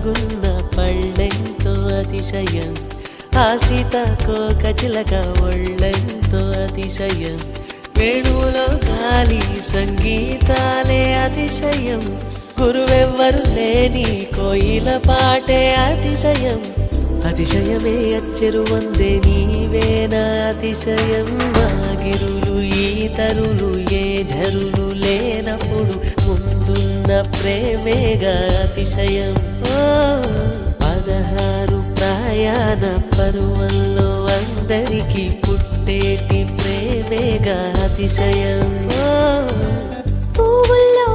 కమ్మగున్న పళ్ళెంతో అతిశయం, ఆ సీతాకోక చిలక ఒళ్ళెంతో అతిశయం, వేణువులో గాలి సంగీతాలే అతిశయం, గురువెవ్వరు లేని కోయిల పాటే అతిశయం, అతిశయమే అచ్చెరు వందే నీవేనా అతిశయం, మాగిరులు ఈతరులు ఏ ఝరులు లేనప్పుడు ముందున్న ప్రేమేగా అతిశయం. 16 ప్రయాణ పరువల్లో అందరికీ పుట్టేటి ప్రేమేగా అతిశయం. పువ్వుల్లో